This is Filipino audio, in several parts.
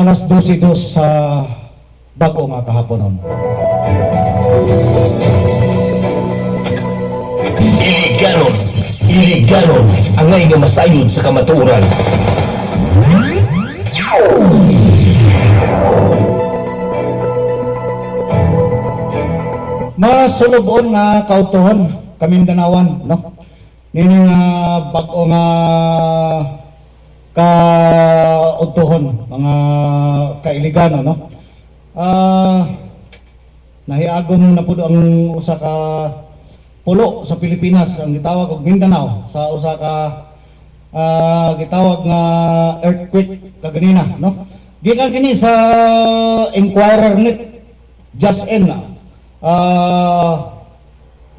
alas 12:02 sa bago nga kahaponon. Iliganon, angay nga masayod sa kamatuoran. Masulubon nga kautuhon Kamindanawan, no? Nini nga bago nga kautuhon mga kailigano, no? Nahiagom na po ang usa ka pulo sa Pilipinas ang gitawag og Mindanao sa usa ka gitawag nga earthquake kaganina, no? Gikan kini sa Inquirer net just in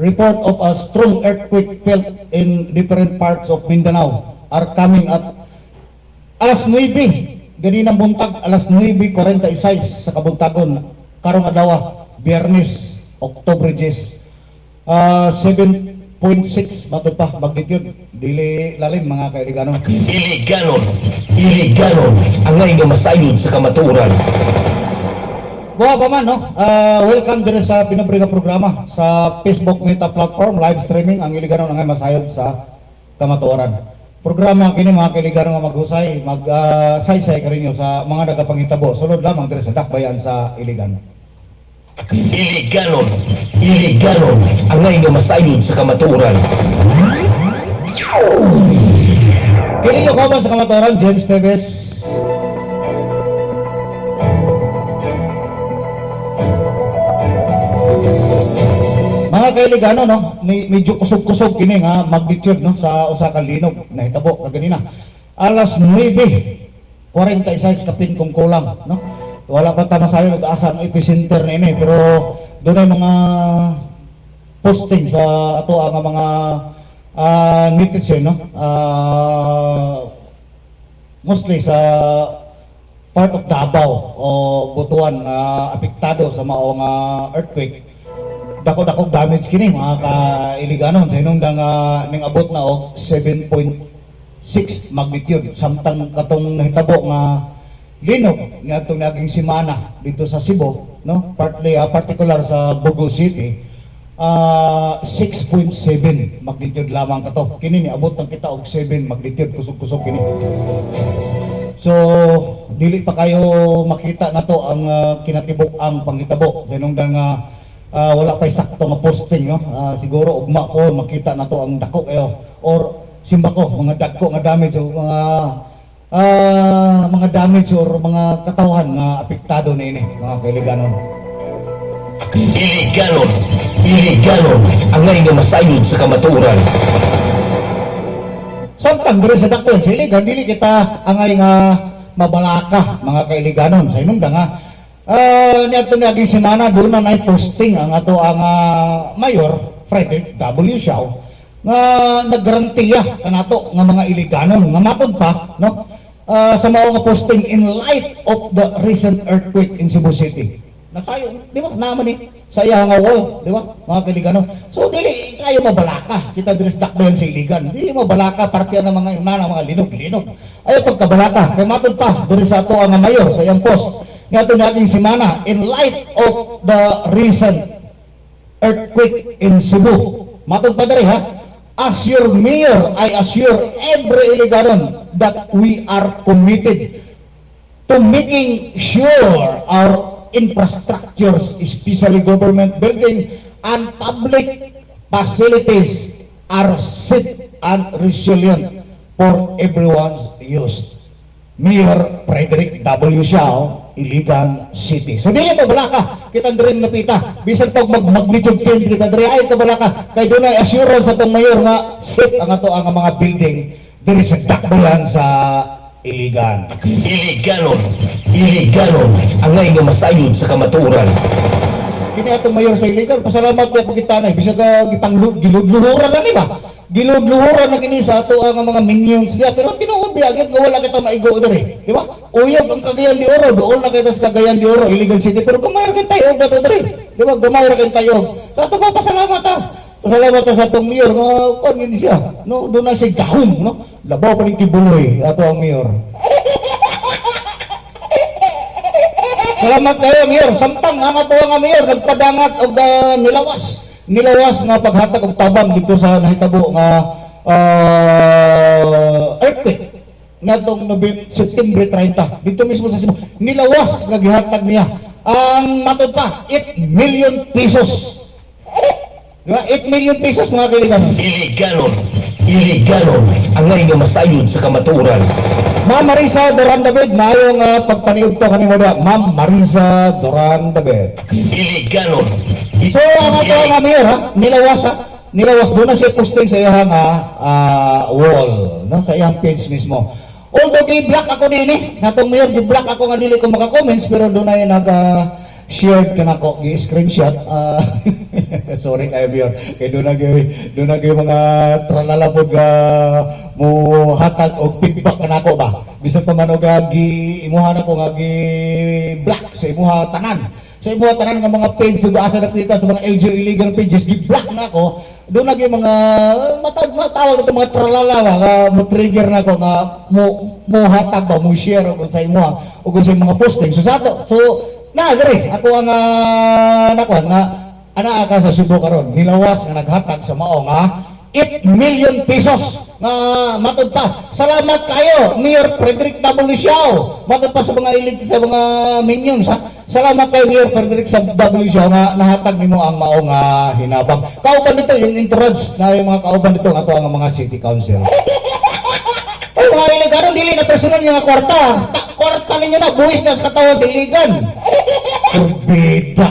report of a strong earthquake felt in different parts of Mindanao are coming at alas 9 ganina buntag, alas 9:46 sa kabuntagon karong adlaw Biyernes Oktubre 10. 7.6 matod pa magnitude, dili lalim mga kailigano. Iliganon, angay nga masayod sa kamatuoran. Buha pa man, no? Welcome din sa pinabriga programa sa Facebook Meta Platform, live streaming ang Iliganon angay masayod sa kamatuoran. Programa kini mga kailigano nga maghusay, saysay kaninyo sa mga nagapangitabo. Sulod lamang din sa dakbayan sa Iliganon. Iliganon, angay nga masayod sa kamatuoran. Kini nyo comment sa kamatuoran, James Teves. Mga kailigano, no, medyo kusog-kusog kini nga magnitude, no, sa usa ka linog na hitabo kaganina. Alas 9:46 kapin kung kulang, no. Wala pa ta masayo mag-asa ang epicenter na ini, pero doon ay mga posting sa ato ang mga netizen, no, mostly sa part of Davao o Butuan apektado sa mga earthquake. Dako-dako damage kini mga kailiganon sa inungdang ning abot na og 7.6 magnitude samtang katong nahitabo nga linog nga itong naging simana dito sa Cebu, no? Partly, particular sa Bogo City, 6.7 magnitude lamang kato. Kini ni abot ng kita og 7 magnitude, kusog-kusog kini. So, dili pa kayo makita na to ang kinatibok ang panghitabo. Sinungdan nga wala pa sakto nga posting, no? Siguro ugma ko makita na to ang dako kayo or simba ko mga dagko nga damage o mga damage or mga katawhan nga apektado na ini mga kailigano. Iliganon, angay nga masayod sa kamatuoran. Samtang diri sa dakon sa iligan, dili kita angay nga mabalaka mga kailiganon sa inong nga niadto naging semana doon na posting ang ato ang Mayor Frederick W. Siao nga naggarantiya kanato nga mga iliganon nga matod pa, no, sa mga nga posting in light of the recent earthquake in Cebu City. Nasayo, di ba? Naman sa iya nga wall, di ba? Mga kailigano. So, dili kayo mabalaka. Kita diris dakbayan sa iligan. Dili mabalaka, partiyan ng mga una ng mga linog-linog. Ay, pagkabalaka, kay matod pa, diris sa ato ang mayor, sa iyang post. Nga ito naging simana, in light of the recent earthquake in Cebu. Matod pa diri, ha? As your mayor, I assure every Iliganon that we are committed to making sure our infrastructures, especially government building and public facilities, are safe and resilient for everyone's use. Mayor Frederick W. Siao, Iligan City. So dili pa balaka, kita diri napita. Bisan pag magnitude 10 kita diri ay kabalaka. Kay dunay assurance sa tong mayor nga safe ang ato ang mga building diri sa dakbayan sa Iligan. Iliganon, angay nga masayod sa kamatuoran. Kini atong mayor sa Iligan, pasalamat niya po kita na. Bisa ka gilugluhuran na, di ba? Gilugluhuran na kini sa ato ang mga minions niya. Pero tinuod niya, agad nga wala kita maigo diri. Di ba? Uyab ang Cagayan de Oro, doon na kita sa Cagayan de Oro, Iligan City. Pero gamay rin tayo, dato diri. Di ba? Gamay rin tayo. Sa ato pa, pasalamat ha. Pasalamat sa atong mayor, kung hindi siya. No? Doon na siya gahom, no? Labaw pa rin kibuloy, ato ang mayor. Salamat kayo, Mayor. Samtang ang ato nga Mayor nagpadangat og nilawas nga paghatag og tabang dito sa nahitabo nga earthquake ngatong September 30 dito mismo sa Cebu. Nilawas nga gihatag niya. Ang matod pa 8 million pesos. Diba? 8 million pesos mga kaibigan. Iliganon ang ngayon nga masayod sa kamaturan. Ma'am Marisa Doran David, maayong pagpaniud ko kanimo da. Ma'am Marisa Doran David. Iliganon. So ang ato nga Mayor ha, nilawas ha. Nilawas doon na siya posting sa iyang wall, no? Sa iyang page mismo. Although gi-block ako din natong Mayor gi-block ako nga dili ko maka-comments pero doon ay shared ka na ko, gi-screenshot. Sorry kayo, Mayor. Kaya doon na mga tralalapod nga mo hatag o feedback ka na ko ba? Bisan pa man o imuha na ko nga gi-block sa imuha tanan. Sa imuha tanan nga mga page sa asa na kita sa mga LGU illegal pages, gi-block na ko. Doon na mga matawag ito mga tralalawa nga mo-trigger na ko nga mo hatag ba, mo share o sa imuha o sa mga posting. So sa ato, dere ako ang nakuha nga ana ka sa Cebu karon nilawas nga naghatag sa mao nga 8 million pesos nga matod pa. Salamat kayo Mayor Frederick W. Siao. Matod pa sa mga minions ha. Salamat kayo Mayor Frederick W. Siao nga nahatag nimo ang mao nga hinabang. Kauban dito yung entourage na yung mga kauban dito ato ang mga city council. Ay mga iliganon dili na personal nga kwarta. Kwarta ninyo na buwis na sa katawan sa iligan. Kurbida.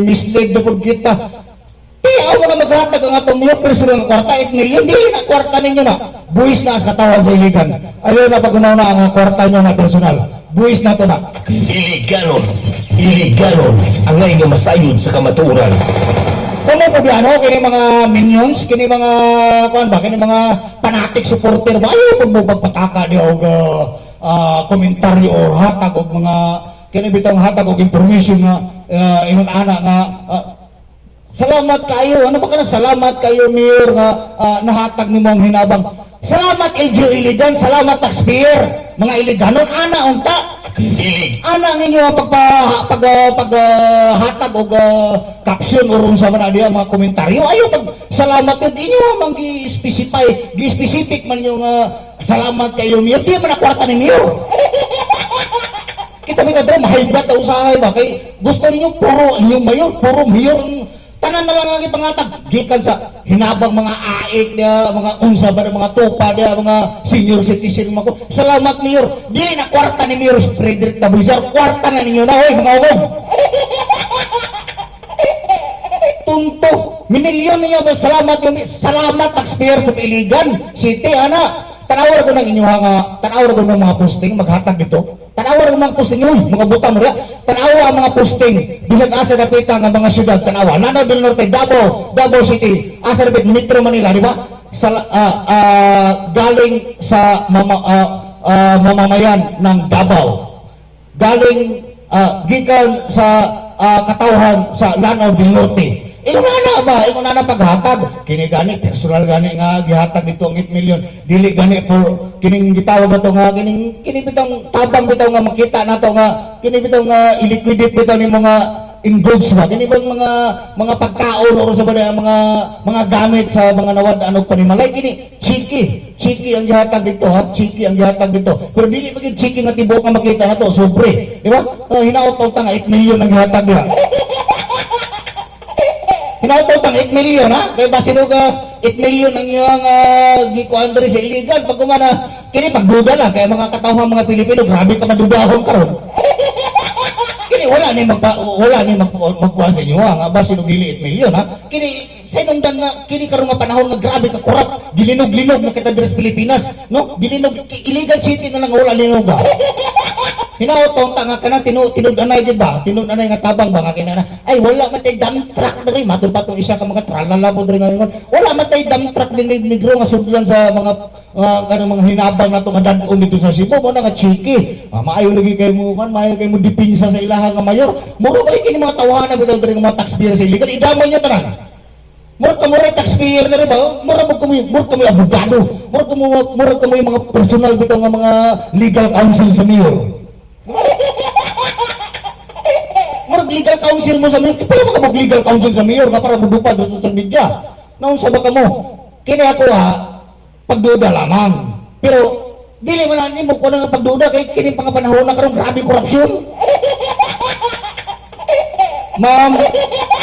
Mislead na po kita. Ang mga maghatag ang atong mga personal nga kwarta 8 million. Dili na kwarta ninyo na. Buwis na sa katawan sa iligan. Ayaw na pag-unaw na ang kwarta nyo na personal. Buwis na ito na. Iliganon ang ngayon nga masayod sa kamaturan. Kung po biano, kini mga minions, kini mga kini mga fanatic supporter ba ayaw pag mo pagpataka di og komentaryo o hatag og mga kini bitong hatag og information nga ingon ana nga salamat kayo. Ano ba kana salamat kayo Mayor nga nahatag nimo ang hinabang. Salamat LGU Iligan, salamat taxpayer. Mga Iliganon ana unta. Ana ang inyo paghatag og caption o sa man diya mga komentaryo. Ayo pag salamat yun inyo mang gi-specific man yung salamat kayo Mayor. Di man kwarta ni Mayor. Kita may kadro mahaybat na usahay ba kay gusto ninyo puro inyong Mayor, puro Mayor tanan na lang ang ipangatag gikan sa hinabang mga aik niya, mga unsa ba mga tupa niya, mga senior citizen mga ko. Salamat Mayor. Dili na kwarta ni Mayor Frederick W. Siao, kwarta na ninyo na hoy mga umog. Tunto, minilyon ninyo ba salamat yung salamat taxpayer sa Iligan City ana. Tanawar ko ng inyo tanawar ko ng mga posting maghatag dito. Tanawar ko ng posting yun, mga butang mo rin. Tanawa ang mga posting, bisag asa napita ng mga syudad, tanawa. Lanao del Norte, Davao City, asa napit, Metro Manila, di ba? Galing sa mamamayan ng Davao. Galing, gikan sa katauhan sa Lanao del Norte. Ingon na paghatag kini gani personal gani nga gihatag dito ang 8 million dili gani for kining gitawag ato nga kini bitong tabang bitaw nga makita nato nga kini bitong nga iliquidate bitaw ni mga in goods ba kini bang mga pagkaon o sa balay mga gamit sa mga nawad anog panimalay kini chiki ang gihatag dito ha chiki ang gihatag dito pero dili magid chiki nga tibok nga makita nato sobre di ba hinaot ta nga 8 million ang gihatag diha. Hinautong pang 8 million ha? Kaya ba sino ka 8 million ang iyong gikuan diri sa iligan pag kumana kini pagduda lang kaya mga katawhang mga Pilipino grabe ka madudahon karon. Kini wala ni magkuan sa inyo nga ba sino dili 8 million ha? Kini sa inungdan nga kini karon nga panahon nga grabe ka korap gilinog-linog na kita diri sa Pilipinas no? Gilinog Iligan City na lang wala linog ba? Hinautong tanga ka na tinud-anay di ba? Tinud-anay nga tabang ba nga kinana. Ay wala man tay dump truck diri matod pa tong isa ka mga tralala po diri nga ngon. Wala man tay dump truck din negro nga sudlan sa mga kanang mga hinabang nato nga dadon dito sa Cebu mo na nga chiki. Maayo lagi kay mo kan, maayo kay mo dipinsa sa ilaha nga mayor. Muro ba kini mga tawanan bitaw diri nga mga taxpayer sa iligan idamay niya tanan. Muro taxpayer na rin ba? Muro kami abogado. Muro kami mga personal bitaw nga mga legal counsel sa mayor. Murag legal counsel mo sa mayor. Pala mo ka legal counsel sa mayor nga para magdupad sa social media. Naunsa ba ka mo? Kini ako pagduda lamang. Pero dili man ani mo ko nga pagduda kay kini pang panahon na karon grabe korupsyon. Ma'am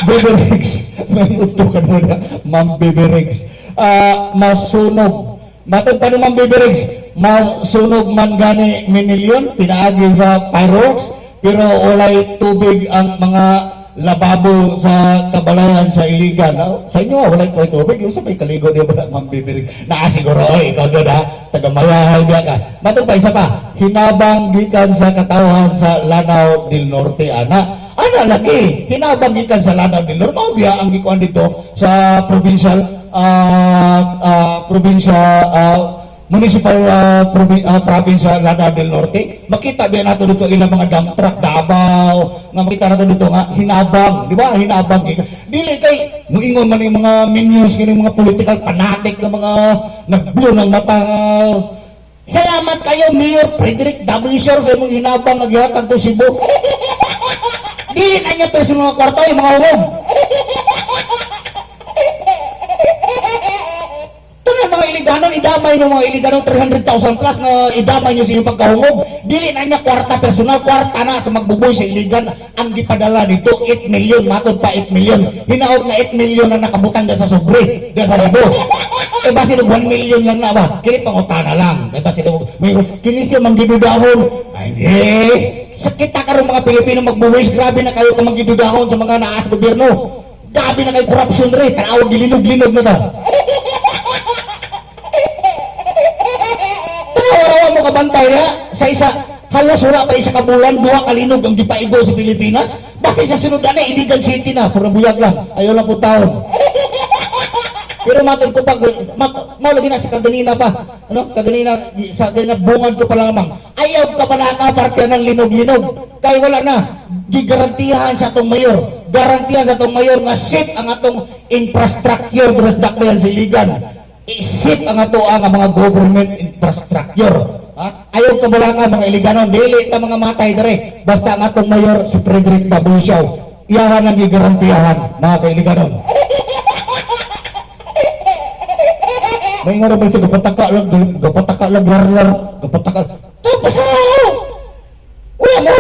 Beberex, may utukan mo na, Ma'am Beberex. Masunog. Matod pa ni Ma'am Beberex, masunog man gani minilyon, pinaagi sa Pyrox, pero walay tubig ang mga lababo sa kabalayan sa Iligan. Sa inyo, walay po tubig. Yung sa may kaligo niya ba, Ma'am Beberex? Nakasiguro, ikaw doon taga-mayahay niya ka. Matod pa, isa pa, hinabang gikan sa katawhan sa Lanao del Norte, ana lagi, hinabang gikan sa Lanao del Norte. Obya, ang gikuan dito sa provincial municipal province sa Lanao del Norte. Makita ba nato dito ilang mga dump truck Davao nga makita nato dito nga hinabang, di ba? Hinabang dili kay muingon man yung mga menus kini mga political fanatic nga mga nagbuo ng mata. Salamat kayo Mayor Frederick W. Sher sa imong hinabang naghihatag to Cebu. Dili na niya personal mga kwarta yung mga hungog. Mga iliganon, idamay ng mga iliganon 300,000 plus na idamay nyo sa inyong pagkahungog. Dili na niya kwarta personal, kwarta na sa magbuboy sa iligan. Ang gipadala dito 8 million, matod pa 8 million. Hinaot na 8 million na nakabutang dyan sa sobre, dyan sa Cebu. E basi 1 million lang na ba? Kini pangutana lang. E basi kini siya manggidudahon. Ay hindi. Sa kita karong mga Pilipino magbuboy, grabe na kayo ka manggidudahon sa mga naas gobyerno. Grabe na kayo korupsyon rin. Tanawag gilinog-linog na ta. Wala mo kabantay na sa isa, halos wala pa isa kabulan, 2 kalinog ang gipaigo sa Pilipinas. Basta sa sunod na illegal city na, pura buyag lang, ayaw lang po taon. Pero matod ko pag, maulagi na sa kaganina pa, kaganina, sa ganina bungan ko pa lamang, ayaw ka pala ka parte ng linog-linog, kaya wala na, gigarantihan sa atong mayor, garantihan sa atong mayor nga safe ang atong infrastructure, duras dakbayan sa iligan. Isip ang ato ang mga government infrastructure. Ayaw ka wala ka mga iliganon, dili ka mga matay dere. Basta ang atong mayor si Frederick W. Sher, iyahan ang gigarantiyahan mga kailiganon. May nga naman siya, gapataka lang, larlar, gapataka. Tapos wala mo.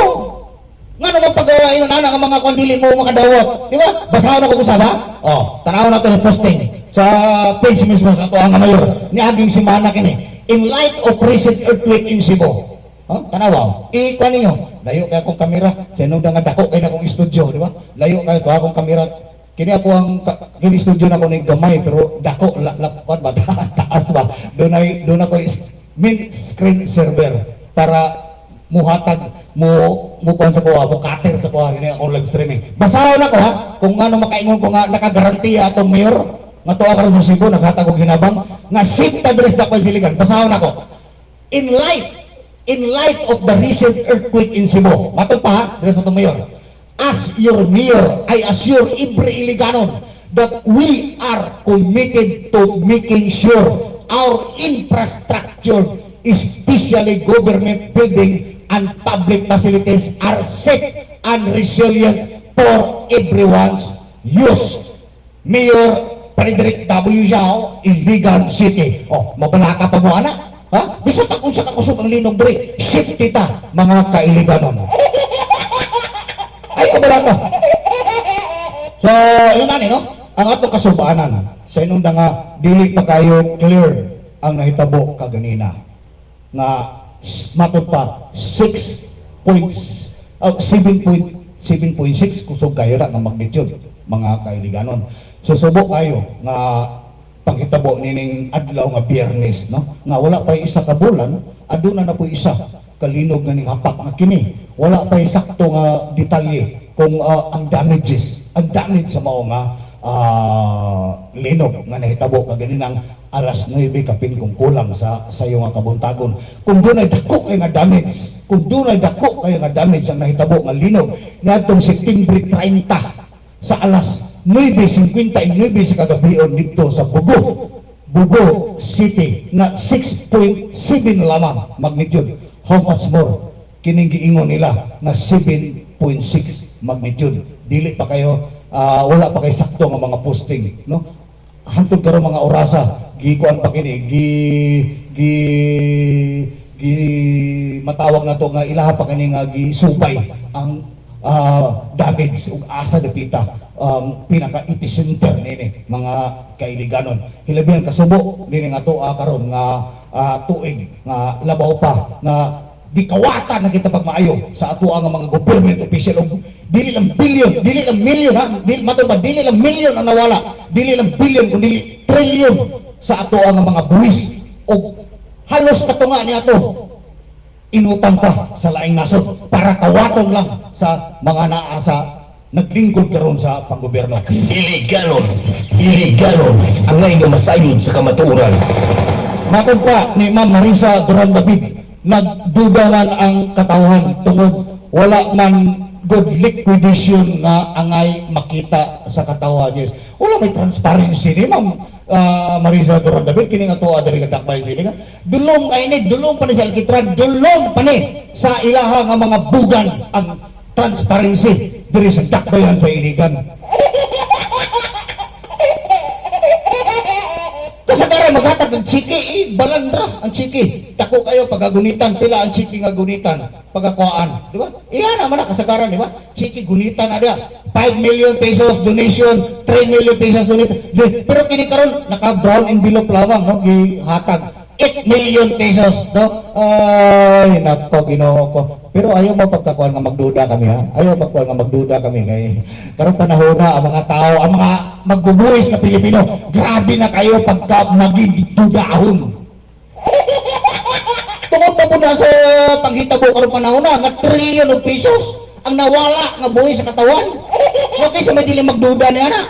Nga naman pag inunana ang mga kondili mo makadawat. Di ba? Basahan ako kusaba. Tanaw natin ang posting sa page mismo sa ito ang mayor ni aging simana kini in light of recent earthquake in Cebu. Tanawa, ikuha ninyo layo kaya akong kamera sa inong nga dako kaya akong studio, di ba? Layo kaya ito akong kamera kini ako ang kini studio na ko na gamay pero dako lakpan ba taas ba doon ako main screen server para muhatag mo kuan sa kuha mo cutter sa kuha kini ako live streaming. Basahan ako kung ano makaingon ko nga nakagarantiya atong mayor nga tuwa karon sa Cebu naghatag og hinabang nga safe address na ko siligan. Basahon ako. In light of the recent earthquake in Cebu. Matod pa dire sa mayor. As your mayor, I assure every Iliganon that we are committed to making sure our infrastructure, especially government building and public facilities, are safe and resilient for everyone's use. Mayor Frederick W. Sher, Iligan City. Mabala ka pa mo, anak? Bisa pa kung sa kakusok ang linog dre, safety ta, mga kailiganon. Ay, kabala ka. So, yun no? Ang atong kasubaanan, sa inong nga, dili pa kayo clear ang nahitabo kaganina. Nga, matod pa, 7.6 kusog kayo na ng magnitude, mga kailiganon. Susubo kayo nga panghitabo nining adlaw nga Biyernes, no? Nga wala pa isa ka bulan, aduna na po isa kalinog nga ning hapak nga kini. Wala pa sakto nga detalye kung ang damage sa mao nga linog nga nahitabo kaganinang alas 9 kapin kung kulang sa sayo nga kabuntagon. Kung dunay dako kay nga damage, kung dunay dako kay nga damage ang nahitabo nga linog ngadtong September 30 sa alas 9:59 sa kagabion dito sa Bugo City na 6.7 lamang magnitude. How much more kining giingon nila na 7.6 magnitude. Dili pa kayo wala pa kayo sakto nga mga posting, no? Hantod karon mga orasa, gikuan pa kini, matawag na to nga ilaha pa kani nga gisubay ang damage ug asa dapita pinaka epicenter nini mga kailiganon. Hilabihan kasubo nini nga tuwa karon nga tuig nga labaw pa nga di kawatan na kita pagmaayo sa ato ang mga government official og dili lang billion, dili lang million ha, dili matubad, dili lang million ang nawala, dili lang billion kundi trillion sa ato ang mga buwis og halos katunga ni ato inutang pa sa laing nasod para kawaton lang sa mga naa sa naglingkod karon sa panggobyerno. Dili ganon ang nga masayod sa kamatuoran. Matod pa ni Ma'am Marisa Duran David, nagduda man ang katawhan tungod wala man good liquidation nga angay makita sa katawhan. Yes. Wala may transparency ni Ma'am Marisa Duran David kini nga tuwa diri kadakbay sini ka. Dulong ay ni, dulong pa ni sa alkitran, dulong pa ni sa ilaha nga mga bugan ang transparency diri sa dakbayan sa Iligan. Kasagaran maghatag ng chiki, balandra ang chiki. Tako kayo pagagunitan, pila ang chiki nga gunitan, pagakuan, di ba? Iyan naman na kasagaran, di ba? Chiki gunitan na dia. 5 million pesos donation, 3 million pesos donation. Pero kini karon naka brown envelope lamang, no? Gihatag 8 million pesos, no? Ay, nako, Ginoo ko. Pero ayaw mo pagkakuan nga magduda kami, ha? Ayaw pagkakuan nga magduda kami kay karong panahon na ang mga tao, ang mga magbubuhis na Pilipino, grabe na kayo pagka naging dudahon. Tungod pa po na sa panghitabo karong panahon na, nga trillion of pesos ang nawala nga buhis sa katawan. Okay sa may dili magduda niya na.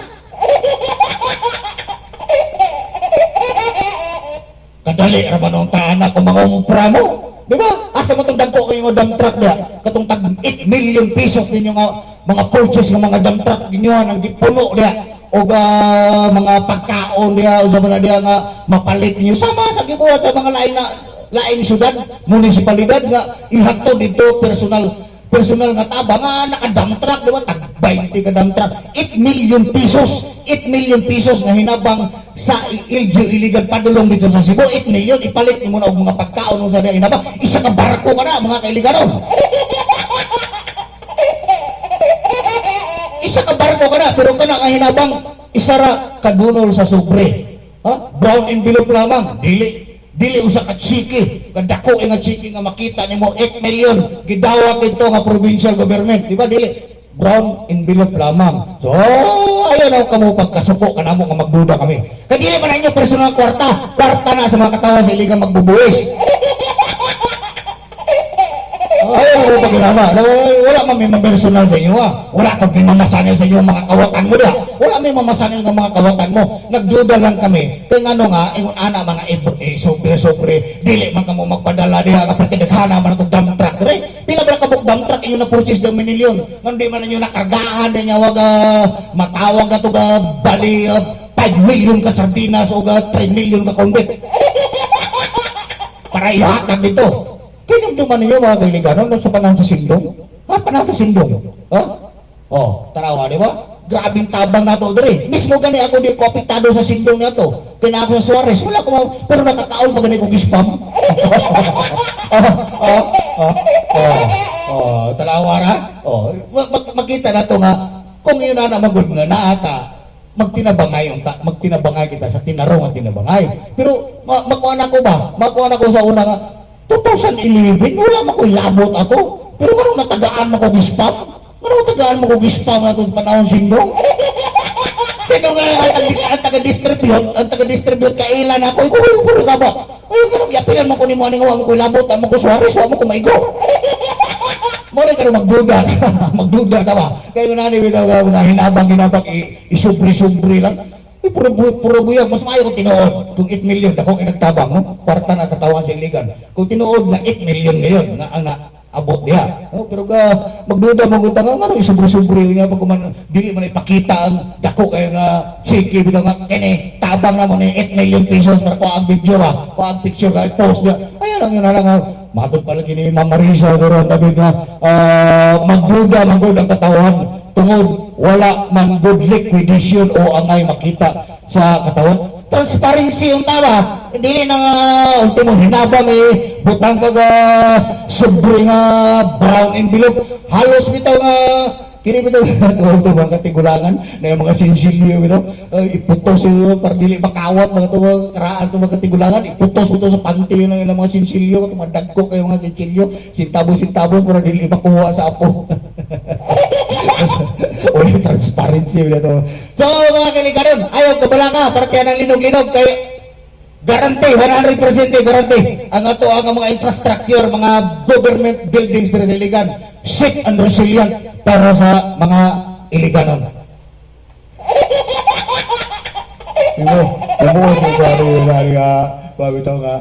Kadali ra ba nung taana kung mga umpra mo? Di ba? Asa mo itong dagko kayo nga dump truck niya? Katong tag 8 million pesos ninyo nga mga purchase ng mga dump truck ninyo ang puno niya o mga pagkaon niya o sa mga niya nga mapalit ninyo. Sama sa gibuhat sa mga laing syudad, munisipalidad nga ihatod dito personal nga taba nga naka-dump truck, di ba? Tag 20 ka dump truck. 8 million pesos. 8 million pesos nga hinabang sa LGU Iligan padulong dito sa Cebu. 8 million ipalit mo na og mga pagkaon sa diya hinabang. Isa ka barko ka na mga kailiganon. Isa ka barko ka na pero kana nga hinabang isa ra kadunol sa sobre. Ha? Brown envelope lamang. Dili usa ka chiki, kadako nga chiki nga makita nimo 8 million gidawat dito nga provincial government, di ba? Dili brown envelope lamang. So ayaw na kamo pagkasuko kanamo nga magduda kami. Kay dili man inyo personal kwarta na sa mga katawa sa iligang magbubuhis. Ayaw mo pagkinama. Wala man may personal sa inyo, ha? Wala kang pinamasangil sa inyo mga kawatan mo da. Wala may mamasangil ng mga kawatan mo. Nagduda lang kami. Kaya nga ingon ana mga sobre, dili man kamo magpadala diha kapag kinaghana man itong dump truck. Pila ba kabuk dump truck inyo na purchase ng minilyon? Hindi man ninyo nakargahan din niya wag matawag na ito bali 5 million ka sardinas o 3 million ka konbet. Para ihatag dito. Kinumduman ninyo mga kailiganon sa panahon sa Sindong? Ha? Panahon sa Sindong? Ha? Oh, tarawa, di ba? Grabing tabang na ito, diri. Mismo gani ako di ko apitado sa Sindong na ito. Kina ako sa Suarez. Wala ko, pero nakakaon pa gani ko gispam. Tarawa ra? Oh, makita na ito nga, kung yun na magod nga naata, magtinabangay kita sa tinarong at tinabangay. Pero, makuha na ko ba? Makuha na ko sa una nga, 2011, wala mo ko labot ako. Pero karong natagaan mo ko gispam? Karong natagaan mo ko gispam na ito sa panahon Sindong? Sino nga ang taga-distribute kailan ako? Kulo ka ba? Ayun karong yapilan mo ko ni mo aning wala mo ko labot, mo ko Suarez, wala mo ko maigo. Muna karong magduda ka ba? Kaya nga nga hinabang isubri-subri lang. Puro buyag, mas maayo kung tinuod. Kung 8 million, ako kinagtabang, no? Kwarta na katawan sa Iligan. Kung tinuod na 8 million ngayon, na ang abot niya. No? Pero magduda mo kung tangang, ano, isubri-subri niya, pag dili man ipakita ang dako kaya nga, chiki, bilang nga, kini, tabang na mo ni 8 million pesos para ko ang video, ha? Ko ang picture, ka, post niya. Ayan lang yun, matod pala kini Ma'am Marisa doon tabi nga magduda man gud ang katawan tungod wala man good liquidation o angay makita sa katawan. Transparency yung tawa, hindi na nga ultimo hinabang butang pag sobre nga brown envelope halos bitaw nga kini bitaw ito mga katigulangan na yung mga sinsilyo bitaw iputos para dili makawat mga tuwag karaan ito mga katigulangan iputos sa panty ng ilang mga sinsilyo tumadagko kayo mga sinsilyo sintabos para dili makuha sa apo. Uy, transparency bitaw. So mga kaibigan, ayaw kabala ka para kaya ng linog-linog kay garanti 100% garanti ang ato ang mga infrastructure mga government buildings sa Iligan safe and resilient para sa mga Iliganon. Bitaw nga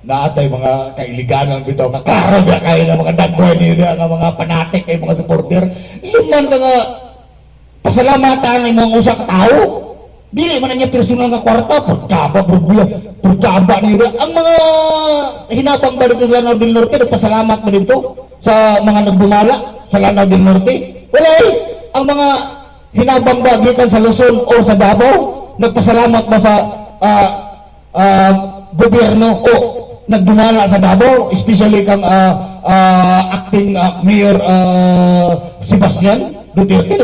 naatay mga kailiganon bitaw ka klaro ba kayo na mga dagboy niya nga mga fanatic kay mga supporter liman ka nga pasalamatan ng mga usa ka tao dili man niya personal nga kwarta pagkaba niya ang mga hinabang ba dito sa Lanao del Norte nagpasalamat ba dito sa mga nagdumala sa Lanao del Norte wala ang mga hinabang ba gikan sa Luzon o sa Davao nagpasalamat ba sa gobyerno o nagdumala sa Davao especially kang acting Mayor Sebastian Duterte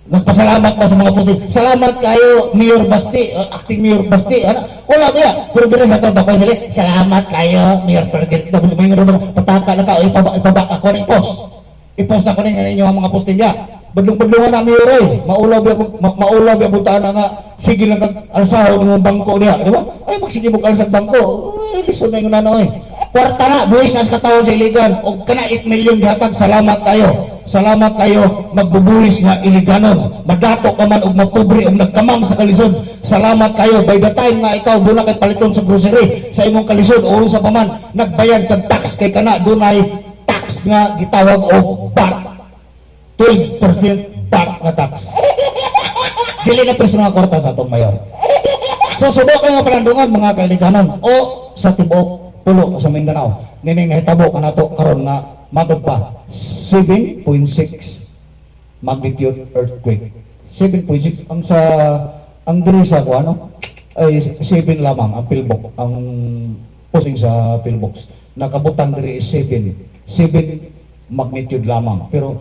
nagpasalamat ba sa mga posting salamat kayo Mayor Basti acting Mayor Basti wala ba ya pero dito sa ito salamat kayo Mayor Ferguson pataka lang ka ipabak ako ng i-post na ko ninyo ang mga posting niya badlong-badlungan na Mayor maulaw ya butaan na nga sige lang kag-alsaho ng bangko niya di ba ay magsige mo kalsag bangko lison na yung nanoy kwarta na buwis na sa katawan sa Iligan o kana 8 million gihatag salamat kayo magbubuwis nga Iliganon madato ka man og mapobre og nagkamang sa kalisod salamat kayo by the time nga ikaw muna kay paliton sa grocery sa imong kalisod o sa paman nagbayad kag tax kay kana dunay tax nga gitawag og VAT 12% VAT nga tax dili na personal kwarta sa atong mayor so subok kayo palandungan mga kailiganon o sa tibuok pulo sa Mindanao nining nahitabo kanato karon nga matod pa 7.6 magnitude earthquake 7.6 ang diri sa ano ay 7 lamang ang pilbok ang posing sa pilbox nakabutang diri is 7 magnitude lamang pero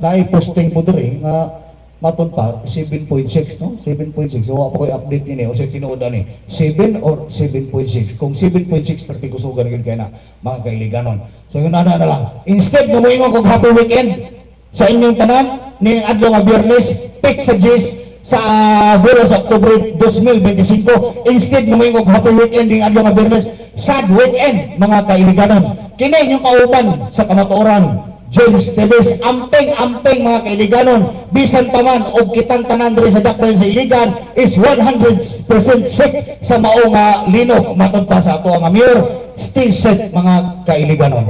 nai-posting po diri nga matod pa 7.6 no 7.6 so ako ko'y update nini o sa tinuod ani 7 or 7.6 kung 7.6 perti kusugan gyud kay na mga kailiganon so yun na lang instead nga moingon kog happy weekend sa inyong tanan ning adlaw nga Biyernes pick sa Gis sa bulan sa Oktubre 2025 instead nga moingon kog happy weekend ning adlaw nga Biyernes sad weekend mga kailiganon kini inyong kauban sa kamatuoran James Teves, amping mga kailiganon, bisan pa man og kitang tanan diri sa dakbayan sa Iligan is 100% safe sa mao nga linog matod pa sa ato nga mayor, still safe mga kailiganon.